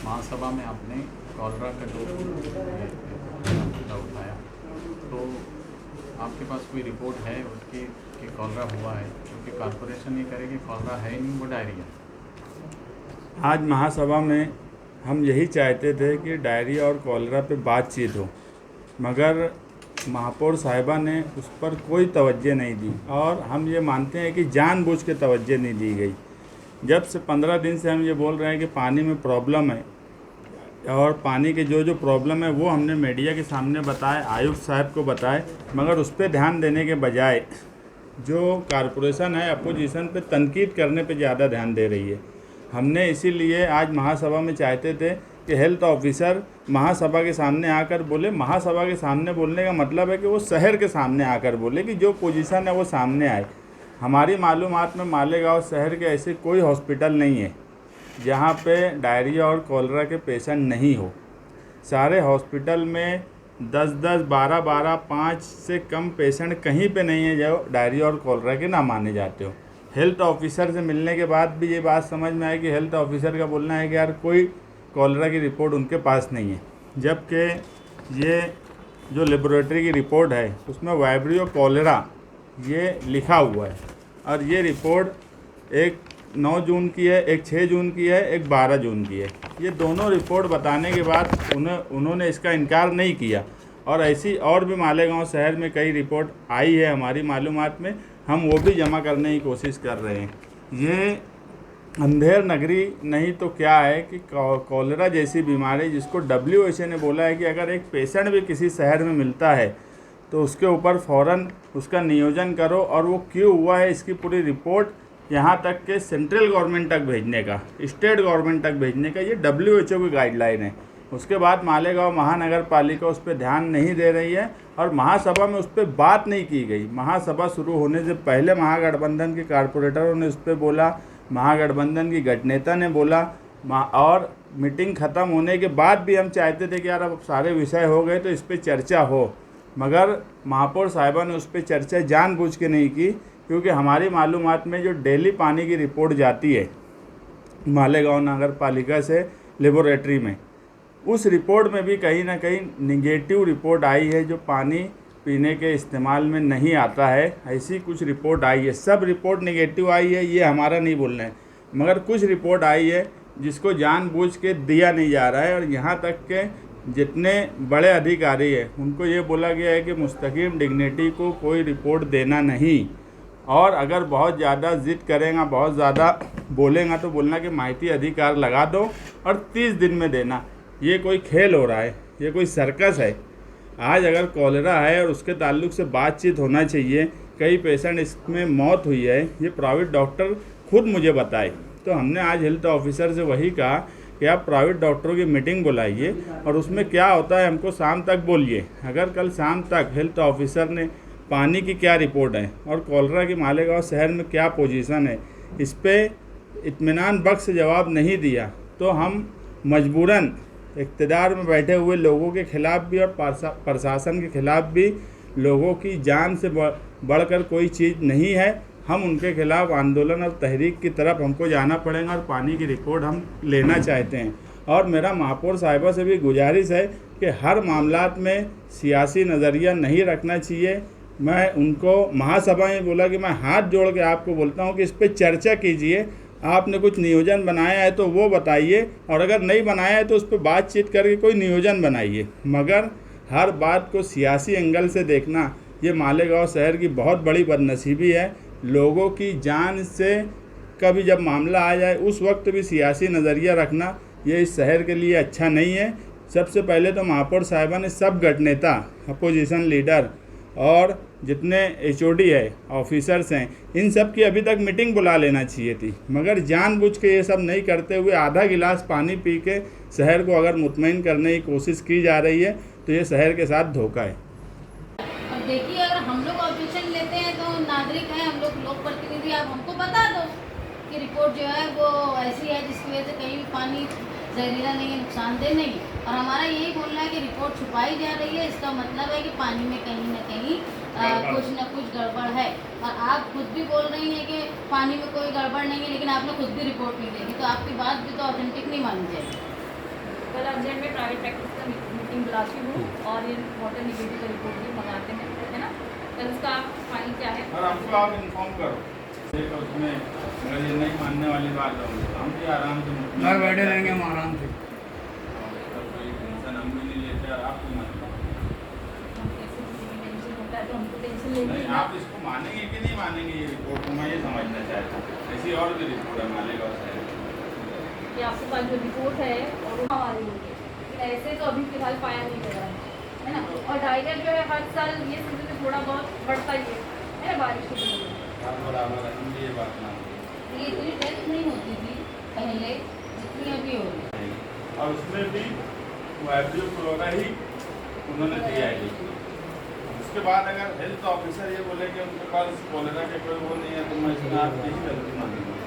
महासभा में आपने कॉलरा का जो मुद्दा उठाया, तो आपके पास कोई रिपोर्ट है उसकी कि कॉलरा हुआ है? क्योंकि कॉरपोरेशन ये करेगी कॉलरा है ही नहीं, वो डायरिया। आज महासभा में हम यही चाहते थे कि डायरिया और कॉलरा पे बातचीत हो, मगर महापौर साहिबा ने उस पर कोई तवज्जो नहीं दी और हम ये मानते हैं कि जानबूझ के तवज्जो नहीं दी गई। जब से 15 दिन से हम ये बोल रहे हैं कि पानी में प्रॉब्लम है और पानी के जो प्रॉब्लम है वो हमने मीडिया के सामने बताए, आयुक्त साहब को बताए, मगर उस पर ध्यान देने के बजाय जो कॉरपोरेशन है अपोजिशन पे तनकीद करने पे ज़्यादा ध्यान दे रही है। हमने इसीलिए आज महासभा में चाहते थे कि हेल्थ ऑफिसर महासभा के सामने आकर बोले। महासभा के सामने बोलने का मतलब है कि वो शहर के सामने आकर बोले कि जो पोजीशन है वो सामने आए। हमारी मालूमात में मालेगांव शहर के ऐसे कोई हॉस्पिटल नहीं है जहाँ पे डायरिया और कॉलरा के पेशेंट नहीं हो। सारे हॉस्पिटल में 10-10, 12-12, 5 से कम पेशेंट कहीं पे नहीं है जो डायरिया और कॉलरा के ना माने जाते हो। हेल्थ ऑफिसर से मिलने के बाद भी ये बात समझ में आई कि हेल्थ ऑफिसर का बोलना है कि यार कोई कॉलरा की रिपोर्ट उनके पास नहीं है, जबकि ये जो लेबोरेटरी की रिपोर्ट है उसमें वाइब्रियो कॉलरा ये लिखा हुआ है और ये रिपोर्ट एक 9 जून की है, एक 6 जून की है, एक 12 जून की है। ये दोनों रिपोर्ट बताने के बाद उन्होंने इसका इनकार नहीं किया और ऐसी और भी मालेगांव शहर में कई रिपोर्ट आई है हमारी मालूमात में, हम वो भी जमा करने की कोशिश कर रहे हैं। ये अंधेर नगरी नहीं तो क्या है कि कॉलरा जैसी बीमारी जिसको WHO ने बोला है कि अगर एक पेशेंट भी किसी शहर में मिलता है तो उसके ऊपर फ़ौरन उसका नियोजन करो और वो क्यों हुआ है इसकी पूरी रिपोर्ट यहाँ तक के सेंट्रल गवर्नमेंट तक भेजने का, स्टेट गवर्नमेंट तक भेजने का, ये WHO की गाइडलाइन है। उसके बाद मालेगांव महानगर पालिका उस पर ध्यान नहीं दे रही है और महासभा में उस पर बात नहीं की गई। महासभा शुरू होने से पहले महागठबंधन के कॉरपोरेटरों ने उस पर बोला, महागठबंधन की गठनेता ने बोला, और मीटिंग ख़त्म होने के बाद भी हम चाहते थे कि यार अब सारे विषय हो गए तो इस पर चर्चा हो, मगर महापौर साहिबा ने उस पर चर्चा जानबूझ के नहीं की। क्योंकि हमारी मालूमात में जो डेली पानी की रिपोर्ट जाती है मालेगांव नगर पालिका से लेबोरेटरी में, उस रिपोर्ट में भी कहीं ना कहीं निगेटिव रिपोर्ट आई है जो पानी पीने के इस्तेमाल में नहीं आता है। ऐसी कुछ रिपोर्ट आई है, सब रिपोर्ट निगेटिव आई है ये हमारा नहीं बोलना है, मगर कुछ रिपोर्ट आई है जिसको जानबूझ के दिया नहीं जा रहा है। और यहाँ तक के जितने बड़े अधिकारी हैं उनको ये बोला गया है कि मुस्तकीम डिग्निटी को कोई रिपोर्ट देना नहीं, और अगर बहुत ज़्यादा ज़िद करेगा, बहुत ज़्यादा बोलेगा तो बोलना कि माहिती अधिकार लगा दो और 30 दिन में देना। ये कोई खेल हो रहा है, ये कोई सर्कस है। आज अगर कॉलरा है और उसके ताल्लुक से बातचीत होना चाहिए, कई पेशेंट इसमें मौत हुई है, ये प्राइवेट डॉक्टर खुद मुझे बताए। तो हमने आज हेल्थ ऑफिसर से वही कहा कि आप प्राइवेट डॉक्टरों की मीटिंग बुलाइए और उसमें क्या होता है हमको शाम तक बोलिए। अगर कल शाम तक हेल्थ ऑफिसर ने पानी की क्या रिपोर्ट है और कॉलरा की मालेगांव शहर में क्या पोजीशन है इस पर इत्मीनान बख्श जवाब नहीं दिया तो हम मजबूरन इक़्तिदार में बैठे हुए लोगों के ख़िलाफ़ भी और प्रशासन के ख़िलाफ़ भी, लोगों की जान से बढ़कर कोई चीज़ नहीं है, हम उनके ख़िलाफ़ आंदोलन और तहरीक की तरफ हमको जाना पड़ेगा और पानी की रिपोर्ट हम लेना चाहते हैं। और मेरा महापौर साहिबा से भी गुजारिश है कि हर मामलात में सियासी नज़रिया नहीं रखना चाहिए। मैं उनको महासभा में बोला कि मैं हाथ जोड़ के आपको बोलता हूँ कि इस पर चर्चा कीजिए, आपने कुछ नियोजन बनाया है तो वो बताइए, और अगर नहीं बनाया है तो उस पर बातचीत करके कोई नियोजन बनाइए, मगर हर बात को सियासी एंगल से देखना ये मालेगांव शहर की बहुत बड़ी बदनसीबी है। लोगों की जान से कभी जब मामला आ जाए उस वक्त भी सियासी नज़रिया रखना ये इस शहर के लिए अच्छा नहीं है। सबसे पहले तो महापौर साहिबा ने सब गठनेता, अपोजिशन लीडर और जितने HOD है, ऑफिसर्स हैं, इन सब की अभी तक मीटिंग बुला लेना चाहिए थी, मगर जानबूझ के ये सब नहीं करते हुए आधा गिलास पानी पी के शहर को अगर मुतमईन करने की कोशिश की जा रही है तो ये शहर के साथ धोखा है। अब देखिए, अगर हम लोग ऑब्जेक्शन लेते हैं तो नागरिक हैं हम लोग प्रतिनिधि, आप हमको बता दो कि रिपोर्ट जो है वो ऐसी है जिसकी वजह से कहीं भी पानी जहरीला नहीं है, नुकसानदेह नहीं। और हमारा यही बोलना है कि रिपोर्ट छुपाई जा रही है, इसका मतलब है कि पानी में कहीं ना कहीं कुछ न कुछ गड़बड़ है। और आप खुद भी बोल रही हैं कि पानी में कोई गड़बड़ नहीं है, लेकिन आपने खुद भी रिपोर्ट नहीं देखी, तो आपकी बात भी तो ऑथेंटिक नहीं मानी जाएगी। कल अर्जेंट में प्राइवेट प्रैक्टिस का मीटिंग बुलाती हूँ और ये वाटर निगेटिव का रिपोर्ट भी मंगाते हैं, है ना। कल उसका फाइल क्या है और हमको आप इन्फॉर्म करो, एक उसमें अगर ये नहीं मानने वाली बात होगी तो हम भी आराम से घर बैठे रहेंगे हम आराम से। कोई टेंशन हम भी नहीं लेते और आप भी मान लो। हम कैसे किसी की टेंशन होता है तो हमको टेंशन लेनी नहीं है ना। आप इसको मानेंगे कि नहीं मानेंगे ये रिपोर्ट को, मैं ये समझना चाहता हूँ। ऐसी और भी रिपोर्ट है मालेगांव शहर की। कि आपके पास जो रिपोर्ट है और वो हमारी होगी, लेकिन ऐसे तो अभी फिलहाल पाया नहीं गया है ना। और डायरिया जो है हर साल ये सीजन में थोड़ा बहुत बढ़ता ही है ना, बारिश की वजह से। आप बराबर है, हम भी ये बात मानते ये इतनी टेस्ट नहीं होती थी पहले जितनी अभी हो रही है। हैं। और उसमें भी वाइब्रियो फ्लोरा ही उन्होंने दिया है। उसके बाद अगर हेल्थ ऑफिसर ये बोले कि उनके पास कॉलेरा के कोई वो नहीं है तो मैं इसमें आपकी ही गलती मानूंगा।